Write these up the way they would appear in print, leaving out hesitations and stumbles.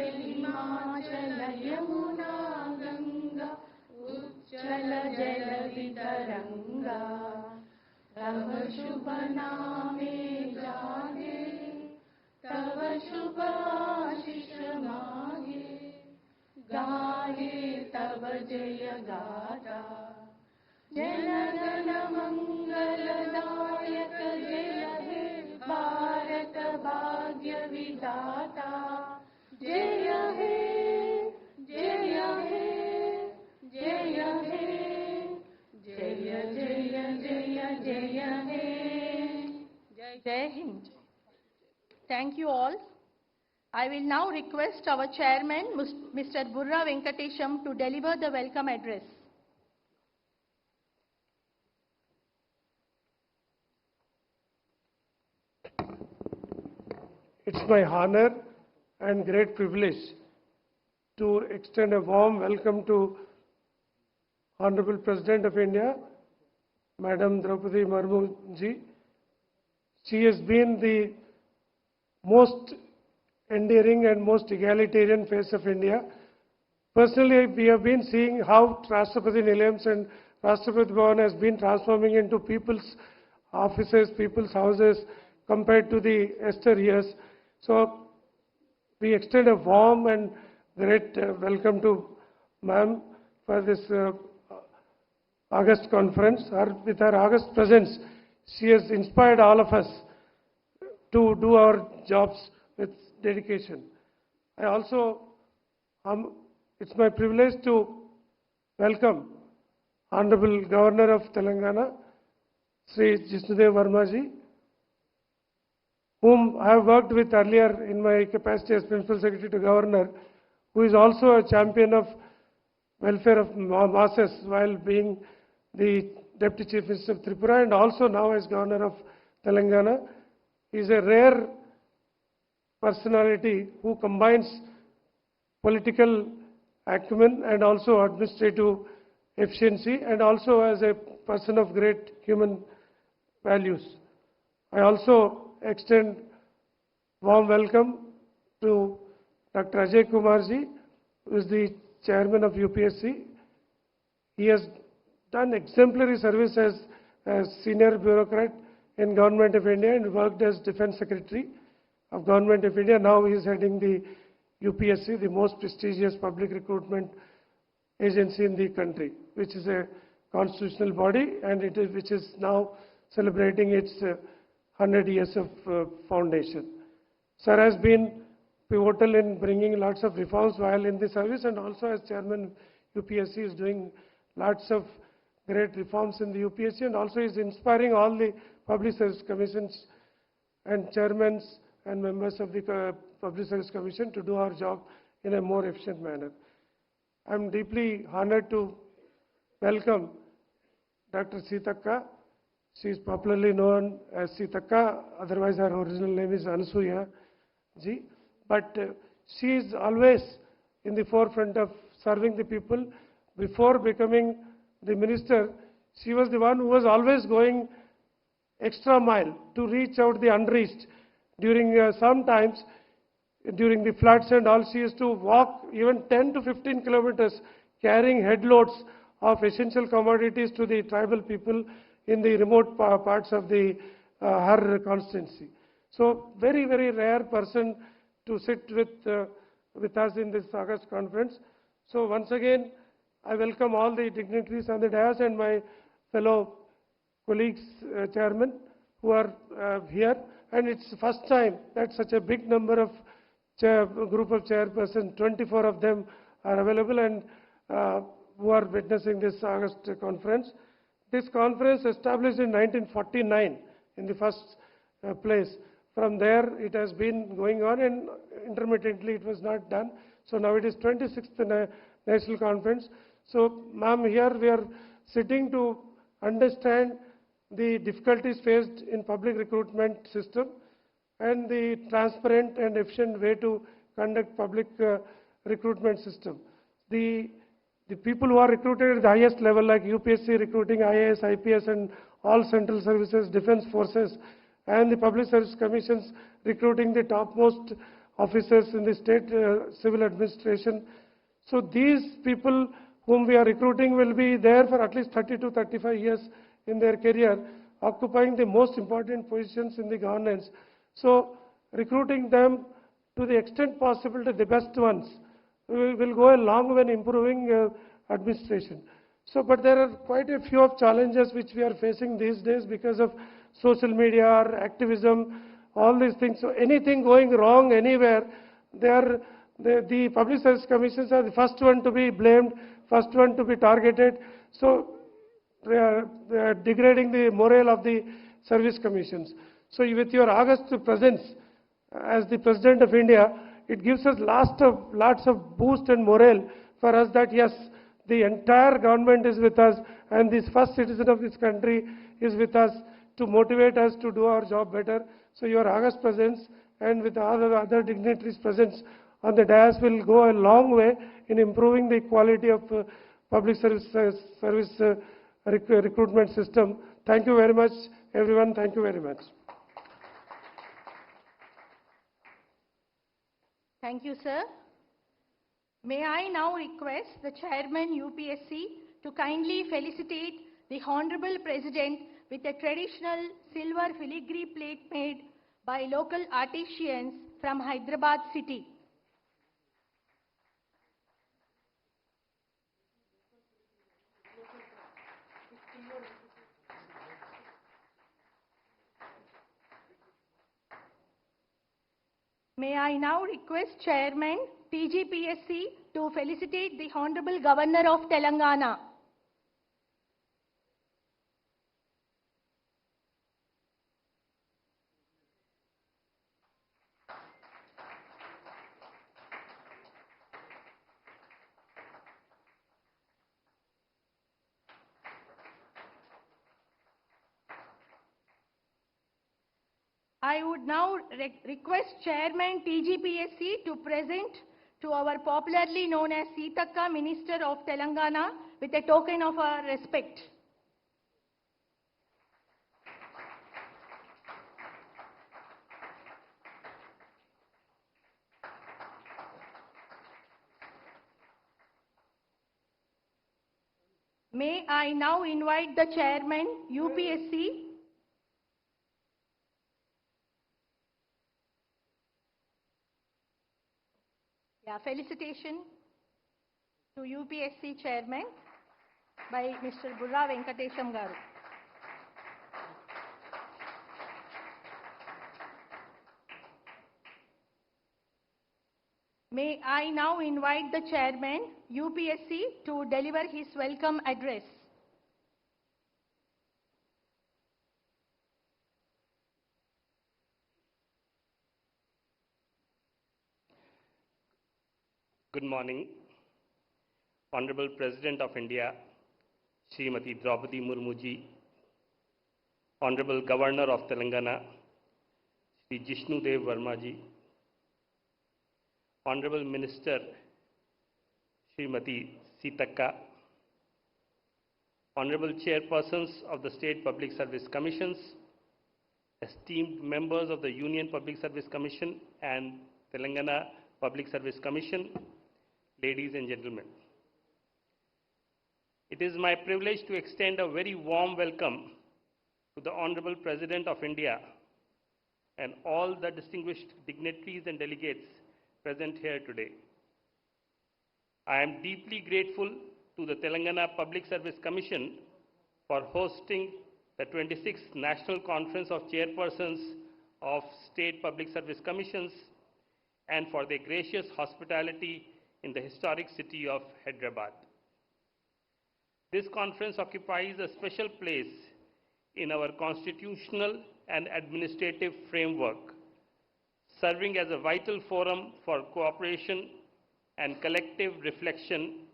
हिमाचल यमुना गंगा उच्चल जलधितरंगा तव शुभ नामे जागे तव शुभ आशीष मागे गाहे तव जय गाथा जनगण मंगलदायक जय हे भारत भाग्य विधाता जय हे जय हे जय हे जय जय जय जय हे जय Hind. Thank you all. I will now request our chairman, Mr. Burra Venkatesham, to deliver the welcome address. It's my honor and great privilege to extend a warm welcome to Honorable President of India, Madam Droupadi Murmu ji. She has been the most endearing and most egalitarian face of India. Personally, we have been seeing how Rashtrapati Nilayams and Rashtrapati Bhavan has been transforming into people's offices, people's houses compared to the Esther years. So, we extend a warm and great welcome to ma'am for this August conference. With her August presence, she has inspired all of us to do our jobs with dedication. I also, it's my privilege to welcome Honorable Governor of Telangana, Sri Jishnudev Verma ji, whom I have worked with earlier in my capacity as Principal Secretary to Governor, who is also a champion of welfare of masses while being the Deputy Chief Minister of Tripura and also now as Governor of Telangana. He is a rare personality who combines political acumen and also administrative efficiency and also as a person of great human values. I also extend warm welcome to Dr. Ajay Kumar ji, who is the chairman of UPSC. He has done exemplary service as a senior bureaucrat in Government of India and worked as Defence Secretary of Government of India. Now he is heading the UPSC, the most prestigious public recruitment agency in the country, which is a constitutional body and which is now celebrating its 100 years of foundation. Sir has been pivotal in bringing lots of reforms while in the service and also as chairman UPSC is doing lots of great reforms in the UPSC and also is inspiring all the public service commissions and chairmen and members of the Public Service Commission to do our job in a more efficient manner. I am deeply honored to welcome Dr. Sitaka. She is popularly known as Sitaka, otherwise her original name is Ansuya ji. But she is always in the forefront of serving the people. Before becoming the minister, she was the one who was always going extra mile to reach out the unreached. During sometimes, during the floods and all, she used to walk even 10 to 15 kilometers carrying headloads of essential commodities to the tribal people in the remote parts of the her constituency. So very, very rare person to sit with us in this August conference. So once again, I welcome all the dignitaries on the dais and my fellow colleagues, chairmen, who are here. And it's the first time that such a big number of group of chairpersons, 24 of them are available and who are witnessing this August conference. This conference established in 1949 in the first place. From there it has been going on and intermittently it was not done. So now it is 26th National Conference. So ma'am, here we are sitting to understand the difficulties faced in public recruitment system and the transparent and efficient way to conduct public recruitment system. The people who are recruited at the highest level like UPSC recruiting IAS, IPS and all central services, defense forces and the public service commissions recruiting the topmost officers in the state civil administration. So these people whom we are recruiting will be there for at least 30 to 35 years in their career, occupying the most important positions in the governance. So recruiting them to the extent possible to the best ones will go a long way in improving administration. So, but there are quite a few of challenges which we are facing these days because of social media, activism, all these things. So anything going wrong anywhere, the public service commissions are the first one to be blamed, first one to be targeted. So they are degrading the morale of the service commissions. So with your August presence as the President of India, it gives us lots of boost and morale for us that yes, the entire government is with us and this first citizen of this country is with us to motivate us to do our job better. So your August presence and with other dignitaries' presence on the dais will go a long way in improving the quality of public service recruitment system. Thank you very much, everyone. Thank you very much. Thank you, sir. May I now request the Chairman UPSC to kindly felicitate the Hon'ble President with a traditional silver filigree plate made by local artisans from Hyderabad city. May I now request Chairman TGPSC to felicitate the Honorable Governor of Telangana. I would now request Chairman TGPSC to present to our popularly known as Sitaka Minister of Telangana with a token of our respect. May I now invite the Chairman UPSC felicitation to UPSC Chairman by Mr. Burra Venkatesham Garu. May I now invite the Chairman UPSC to deliver his welcome address. Good morning, Honorable President of India, Srimati Droupadi Murmu ji, Honorable Governor of Telangana, Shri Jishnudev Verma ji, Honorable Minister, Srimati Sitaka, Honorable Chairpersons of the State Public Service Commissions, esteemed members of the Union Public Service Commission and Telangana Public Service Commission, ladies and gentlemen. It is my privilege to extend a very warm welcome to the Honorable President of India and all the distinguished dignitaries and delegates present here today. I am deeply grateful to the Telangana Public Service Commission for hosting the 26th National Conference of Chairpersons of State Public Service Commissions and for their gracious hospitality in the historic city of Hyderabad. This conference occupies a special place in our constitutional and administrative framework, serving as a vital forum for cooperation and collective reflection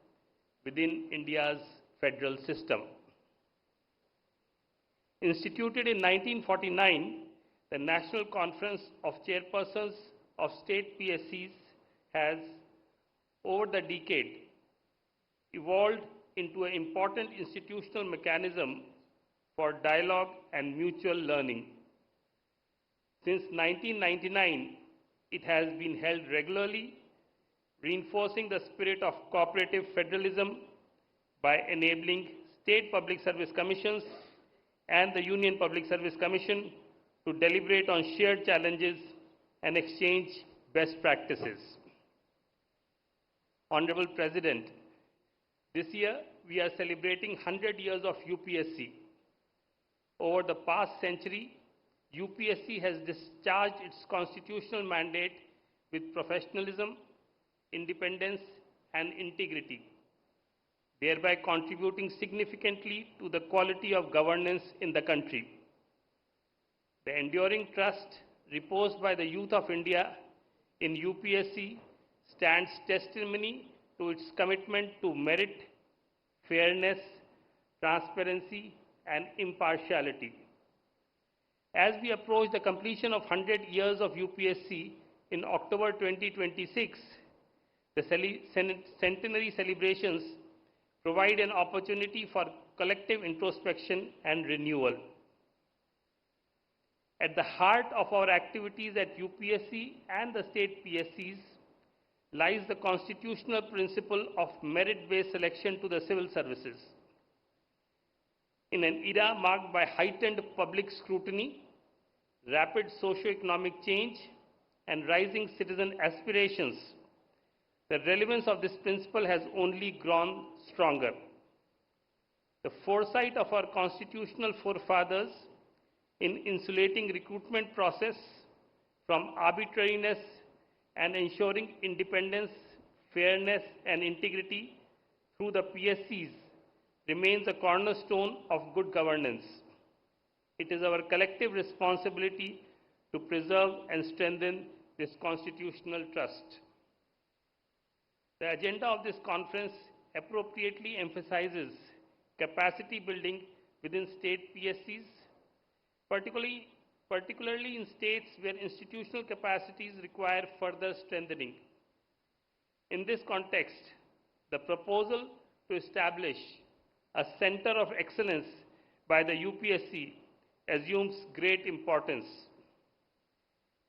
within India's federal system. Instituted in 1949, the National Conference of Chairpersons of State PSCs has, over the decade, evolved into an important institutional mechanism for dialogue and mutual learning. Since 1999, It has been held regularly, reinforcing the spirit of cooperative federalism by enabling state public service commissions and the Union Public Service Commission to deliberate on shared challenges and exchange best practices. Honorable President, this year we are celebrating 100 years of UPSC. Over the past century, UPSC has discharged its constitutional mandate with professionalism, independence, and integrity, thereby contributing significantly to the quality of governance in the country. The enduring trust reposed by the youth of India in UPSC stands testimony to its commitment to merit, fairness, transparency, and impartiality. As we approach the completion of 100 years of UPSC in October 2026, the centenary celebrations provide an opportunity for collective introspection and renewal. At the heart of our activities at UPSC and the state PSCs lies the constitutional principle of merit-based selection to the civil services. In an era marked by heightened public scrutiny, rapid socio-economic change, and rising citizen aspirations, the relevance of this principle has only grown stronger. The foresight of our constitutional forefathers in insulating recruitment process from arbitrariness and ensuring independence, fairness, and integrity through the PSCs remains a cornerstone of good governance. It is our collective responsibility to preserve and strengthen this constitutional trust. The agenda of this conference appropriately emphasizes capacity building within state PSCs, particularly in states where institutional capacities require further strengthening. In this context, the proposal to establish a Center of Excellence by the UPSC assumes great importance.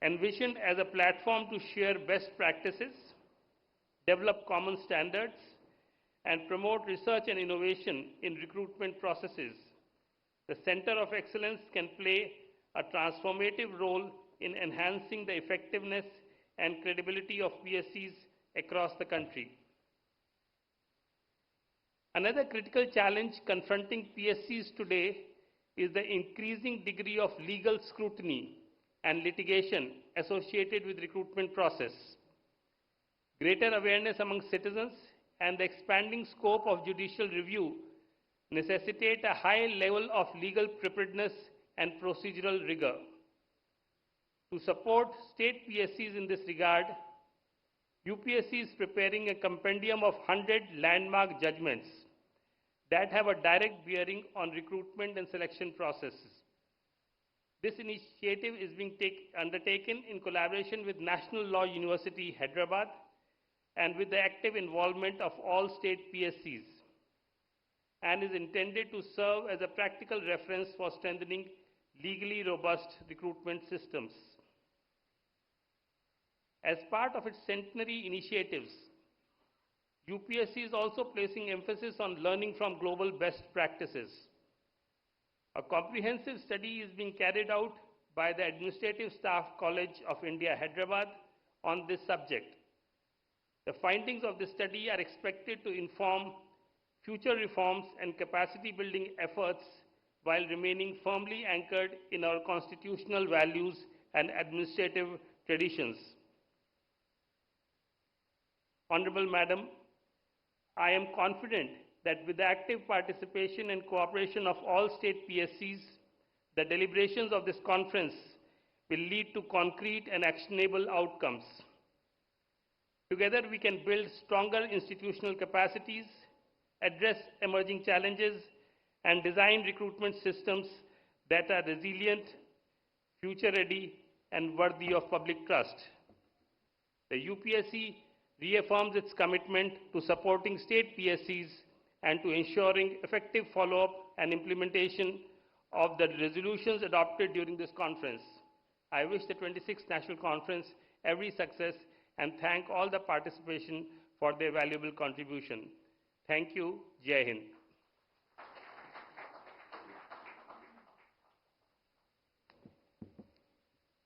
Envisioned as a platform to share best practices, develop common standards, and promote research and innovation in recruitment processes, the Center of Excellence can play a transformative role in enhancing the effectiveness and credibility of PSCs across the country. Another critical challenge confronting PSCs today is the increasing degree of legal scrutiny and litigation associated with recruitment process. Greater awareness among citizens and the expanding scope of judicial review necessitate a high level of legal preparedness and procedural rigor. To support state PSCs in this regard, UPSC is preparing a compendium of 100 landmark judgments that have a direct bearing on recruitment and selection processes. This initiative is being undertaken in collaboration with National Law University, Hyderabad, and with the active involvement of all state PSCs, and is intended to serve as a practical reference for strengthening legally robust recruitment systems. As part of its centenary initiatives, UPSC is also placing emphasis on learning from global best practices. A comprehensive study is being carried out by the Administrative Staff College of India, Hyderabad, on this subject. The findings of this study are expected to inform future reforms and capacity building efforts while remaining firmly anchored in our constitutional values and administrative traditions. Honorable Madam, I am confident that with the active participation and cooperation of all state PSCs, the deliberations of this conference will lead to concrete and actionable outcomes. Together, we can build stronger institutional capacities, address emerging challenges, and design recruitment systems that are resilient, future-ready, and worthy of public trust. The UPSC reaffirms its commitment to supporting state PSCs and to ensuring effective follow-up and implementation of the resolutions adopted during this conference. I wish the 26th National Conference every success, and thank all the participation for their valuable contribution. Thank you. Jai Hind.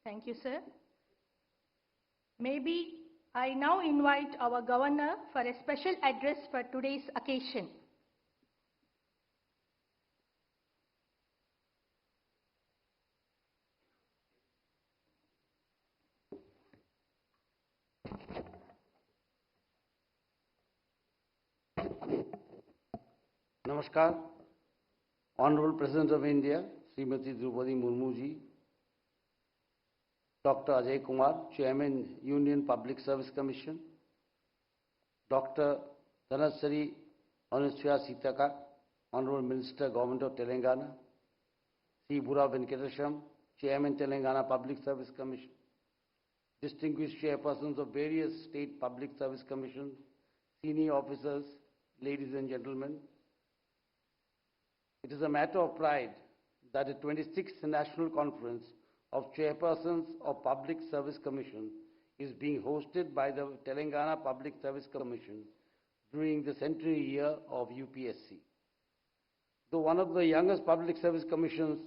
Thank you, sir. Maybe I now invite our Governor for a special address for today's occasion. Namaskar, Honorable President of India, Srimati Droupadi Murmu ji, Dr. Ajay Kumar, Chairman, Union Public Service Commission, Dr. Dhanasari Anusya Sitaka, Honorable Minister, Government of Telangana, Sri Bura Venkatesham, Chairman, Telangana Public Service Commission, distinguished chairpersons of various state public service commissions, senior officers, ladies and gentlemen. It is a matter of pride that the 26th National Conference of Chairpersons of Public Service Commission is being hosted by the Telangana Public Service Commission during the centenary year of UPSC. Though one of the youngest public service commissions,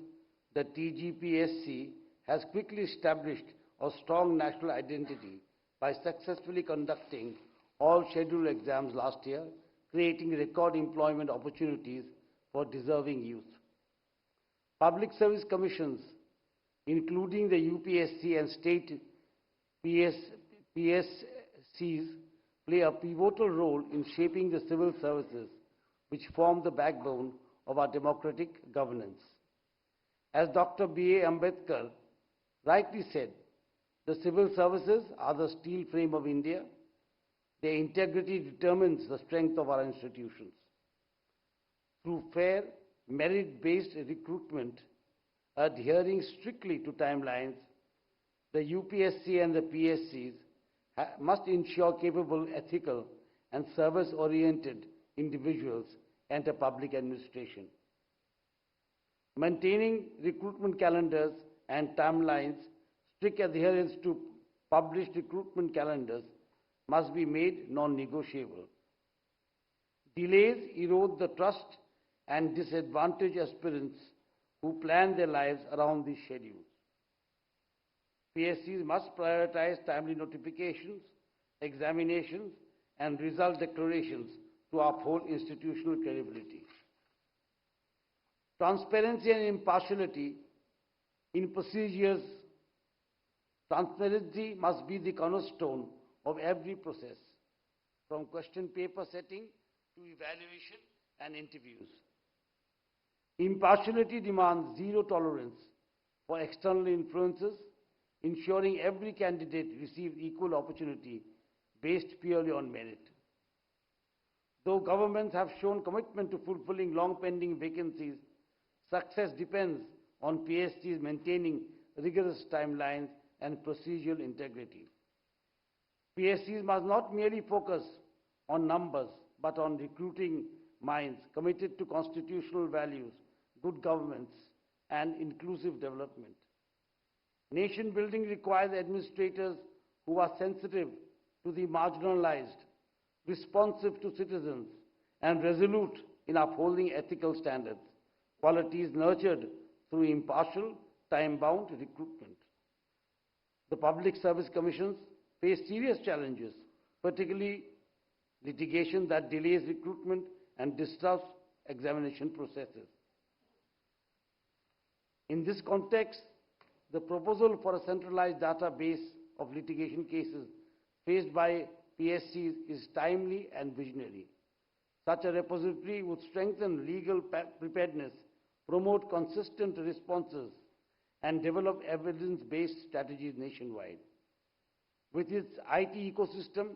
the TGPSC has quickly established a strong national identity by successfully conducting all scheduled exams last year, creating record employment opportunities for deserving youth. Public service commissions, including the UPSC and state PSCs, play a pivotal role in shaping the civil services, which form the backbone of our democratic governance. As Dr. B.A. Ambedkar rightly said, the civil services are the steel frame of India. Their integrity determines the strength of our institutions. Through fair, merit-based recruitment, adhering strictly to timelines, the UPSC and the PSCs must ensure capable, ethical, and service-oriented individuals enter public administration. Maintaining recruitment calendars and timelines, strict adherence to published recruitment calendars must be made non-negotiable. Delays erode the trust and disadvantage aspirants who plan their lives around these schedules. PSCs must prioritize timely notifications, examinations, and result declarations to uphold institutional credibility. Transparency and impartiality in procedures. Transparency must be the cornerstone of every process, from question paper setting to evaluation and interviews. Impartiality demands zero tolerance for external influences, ensuring every candidate receives equal opportunity based purely on merit. Though governments have shown commitment to fulfilling long-pending vacancies, success depends on PSCs maintaining rigorous timelines and procedural integrity. PSCs must not merely focus on numbers, but on recruiting minds committed to constitutional values, good governance, and inclusive development. Nation building requires administrators who are sensitive to the marginalized, responsive to citizens, and resolute in upholding ethical standards, qualities nurtured through impartial, time-bound recruitment. The public service commissions face serious challenges, particularly litigation that delays recruitment and disrupts examination processes. In this context, the proposal for a centralized database of litigation cases faced by PSCs is timely and visionary. Such a repository would strengthen legal preparedness, promote consistent responses, and develop evidence-based strategies nationwide. With its IT ecosystem,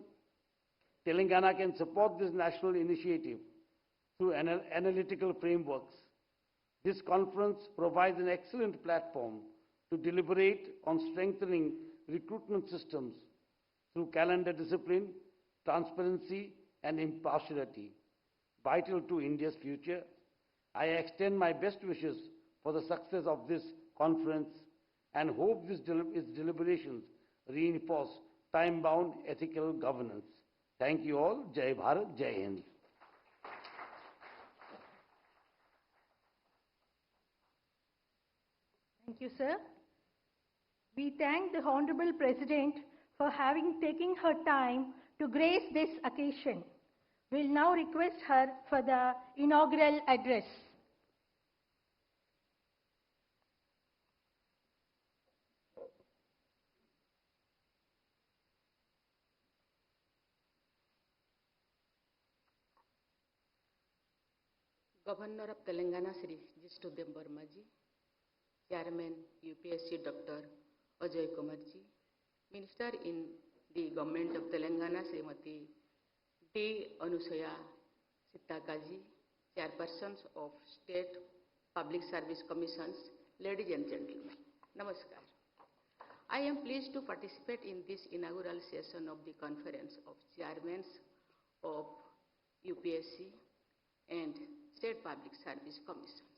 Telangana can support this national initiative through analytical frameworks. This conference provides an excellent platform to deliberate on strengthening recruitment systems through calendar discipline, transparency, and impartiality, vital to India's future. I extend my best wishes for the success of this conference and hope its deliberations reinforce time-bound ethical governance. Thank you all. Jai Bharat, Jai Hind. Thank you, sir. We thank the Honorable President for having taken her time to grace this occasion. We'll now request her for the inaugural address. Governor of Telangana Shri Droupadi Murmu ji, Chairman UPSC Dr. Ajay Kumar ji, Minister in the Government of Telangana Srimati D. Anusaya Sittaka ji, Chairpersons of State Public Service Commissions, ladies and gentlemen, Namaskar. I am pleased to participate in this inaugural session of the Conference of Chairmen of UPSC and State Public Service Commissions.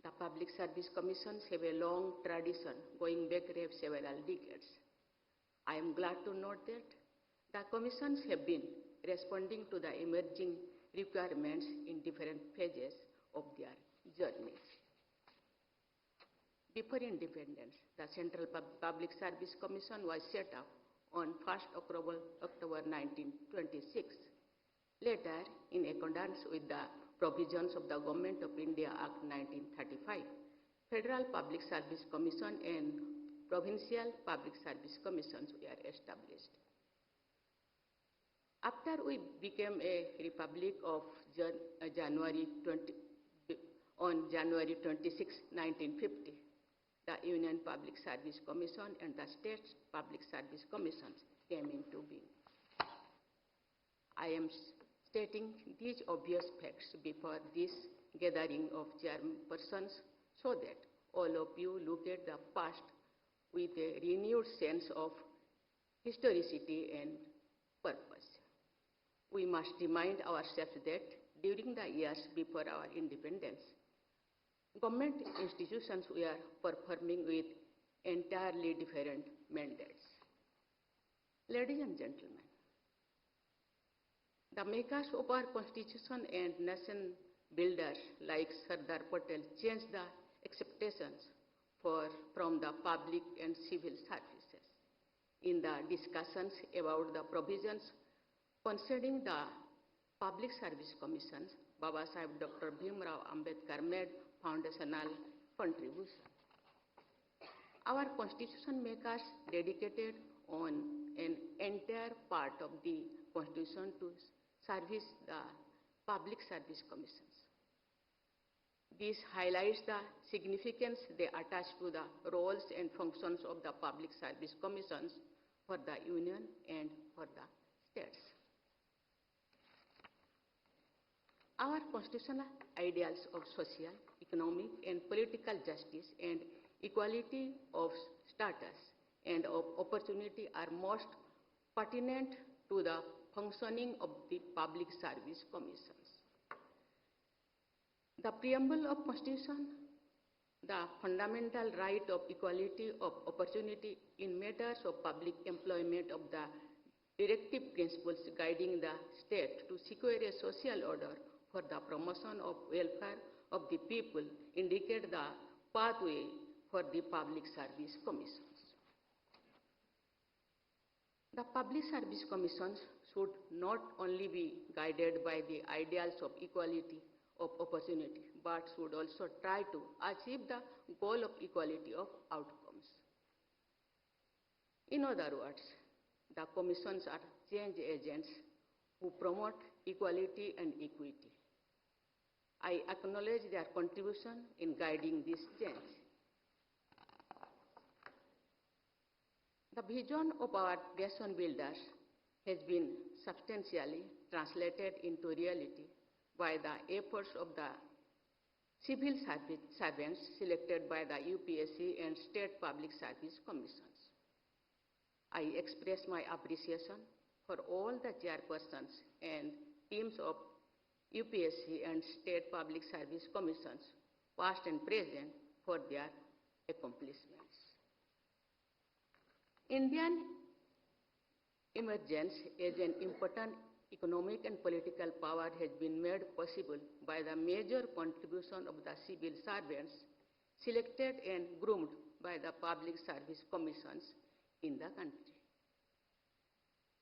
The Public Service Commissions have a long tradition going back several decades. I am glad to note that the commissions have been responding to the emerging requirements in different phases of their journeys. Before independence, the Central Public Service Commission was set up on 1st October 1926. Later, in accordance with the provisions of the Government of India Act 1935, Federal Public Service Commission and Provincial Public Service Commissions were established. After we became a republic on January 26, 1950, the Union Public Service Commission and the State Public Service Commissions came into being. I am stating these obvious facts before this gathering of chairpersons so that all of you look at the past with a renewed sense of historicity and purpose. We must remind ourselves that during the years before our independence, government institutions were performing with entirely different mandates. Ladies and gentlemen, the makers of our constitution and nation builders like Sardar Patel changed the expectations from the public and civil services. In the discussions about the provisions concerning the Public Service Commissions, Baba Sahib Dr. Bhimrao Ambedkar made foundational contribution. Our constitution makers dedicated on an entire part of the constitution to service the Public Service Commissions. This highlights the significance they attach to the roles and functions of the Public Service Commissions for the Union and for the states. Our constitutional ideals of social, economic, and political justice and equality of status and of opportunity are most pertinent to the functioning of the Public Service Commissions. The preamble of Constitution, the fundamental right of equality of opportunity in matters of public employment of the directive principles guiding the state to secure a social order for the promotion of welfare of the people indicate the pathway for the Public Service Commissions. The Public Service Commissions should not only be guided by the ideals of equality of opportunity, but should also try to achieve the goal of equality of outcomes. In other words, the commissions are change agents who promote equality and equity. I acknowledge their contribution in guiding this change. The vision of our nation builders has been substantially translated into reality by the efforts of the civil servants selected by the UPSC and State Public Service Commissions. I express my appreciation for all the chairpersons and teams of UPSC and State Public Service Commissions, past and present, for their accomplishments. Indian emergence as an important economic and political power has been made possible by the major contribution of the civil servants selected and groomed by the public service commissions in the country.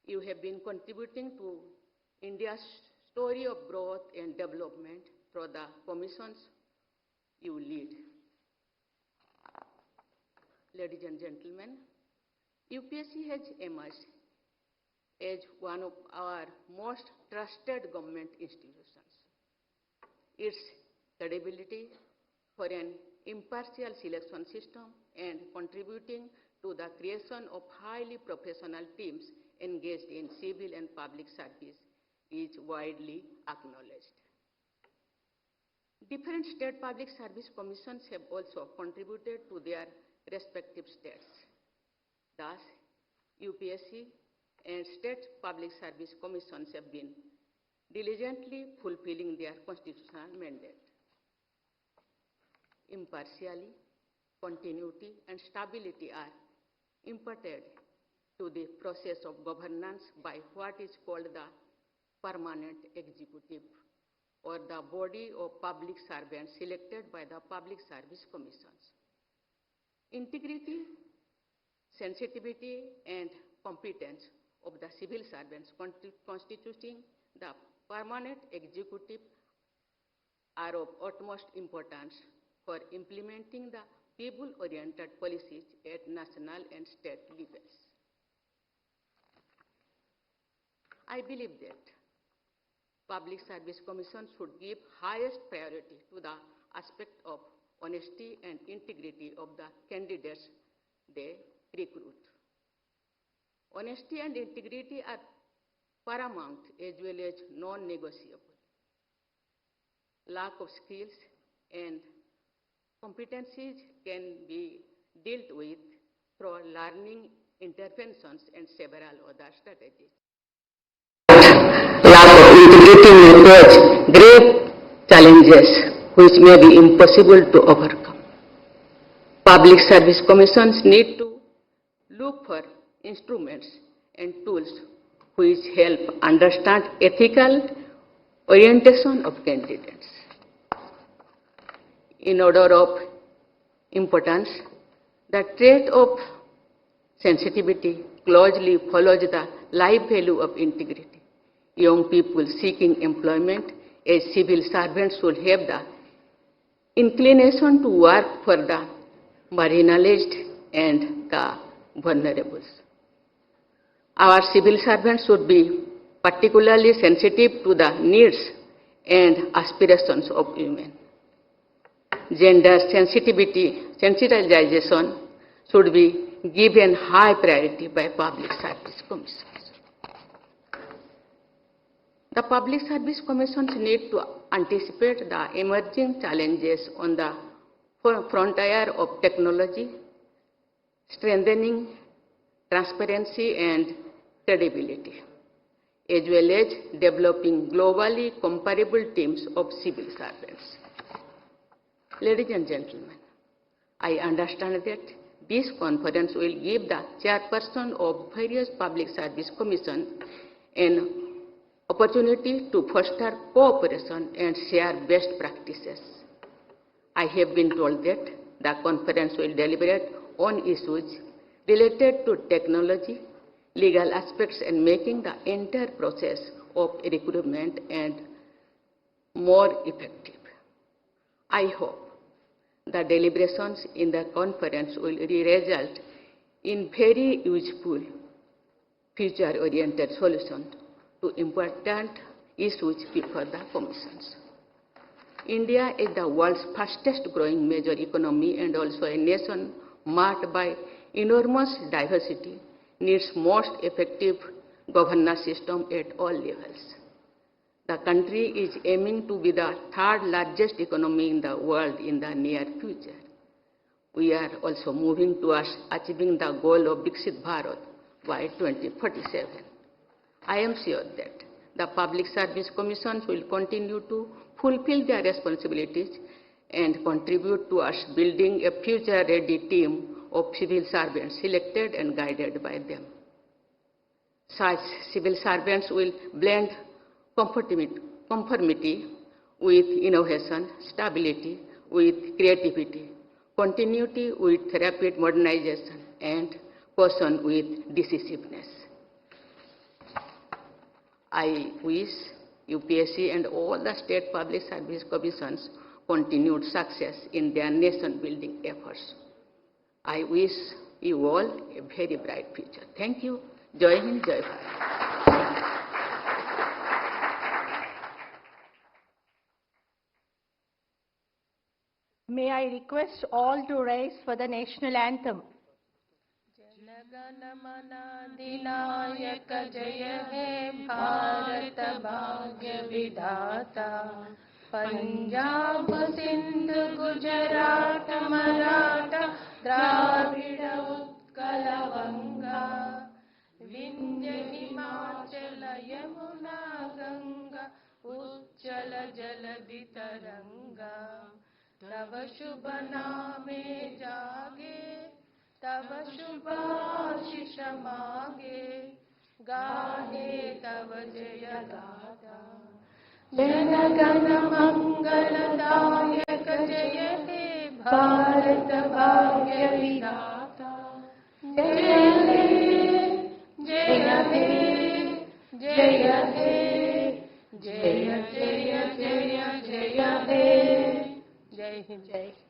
You have been contributing to India's story of growth and development through the commissions you lead. Ladies and gentlemen, UPSC has emerged as one of our most trusted government institutions. Its credibility for an impartial selection system and contributing to the creation of highly professional teams engaged in civil and public service is widely acknowledged. Different state public service commissions have also contributed to their respective states. Thus, UPSC and state public service commissions have been diligently fulfilling their constitutional mandate. Impartiality, continuity, and stability are imparted to the process of governance by what is called the permanent executive, or the body of public servants selected by the public service commissions. Integrity, sensitivity, and competence of the civil servants constituting the permanent executive are of utmost importance for implementing the people-oriented policies at national and state levels. I believe that public service commissions should give highest priority to the aspect of honesty and integrity of the candidates they recruit. Honesty and integrity are paramount as well as non-negotiable. Lack of skills and competencies can be dealt with through learning interventions and several other strategies. Lack of integrity may pose grave challenges which may be impossible to overcome. Public service commissions need to look for instruments and tools which help understand ethical orientation of candidates. In order of importance, the trait of sensitivity closely follows the life value of integrity. Young people seeking employment as civil servants should have the inclination to work for the marginalized and the vulnerable. Our civil servants should be particularly sensitive to the needs and aspirations of women. Gender sensitization should be given high priority by public service commissions. The public service commissions need to anticipate the emerging challenges on the frontier of technology, strengthening transparency and credibility, as well as developing globally comparable teams of civil servants. Ladies and gentlemen, I understand that this conference will give the chairperson of various public service commissions an opportunity to foster cooperation and share best practices. I have been told that the conference will deliberate on issues related to technology, legal aspects, and making the entire process of recruitment and more effective. I hope the deliberations in the conference will result in very useful, future-oriented solutions to important issues before the commissions. India is the world's fastest growing major economy and also a nation marked by enormous diversity, needs most effective governance system at all levels. The country is aiming to be the third largest economy in the world in the near future. We are also moving towards achieving the goal of Viksit Bharat by 2047. I am sure that the Public Service Commissions will continue to fulfill their responsibilities and contribute towards building a future-ready team of civil servants selected and guided by them. Such civil servants will blend conformity with innovation, stability with creativity, continuity with rapid modernization, and caution with decisiveness. I wish UPSC and all the state public service commissions continued success in their nation-building efforts. I wish you all a very bright future. Thank you. Jai Hind, Jai Bharat. May I request all to rise for the national anthem. जनगणमनाधिनायक जय हे भारत भाग्य विधाता पंजाब सिंध गुजरात मराठा द्राविड़ उत्कल गंगा विंध्य हिमाचल यमुना गंगा उच्चल जलधि तरंगा तव शुभ नामे जागे तव शुभ आशीष मांगे गाहे तव जय गाथा जन गण मंगलदायक जय हे भारत भाग्य विधाता जय हे जय हे जय हे जय जय जय जय हे जय हिंद।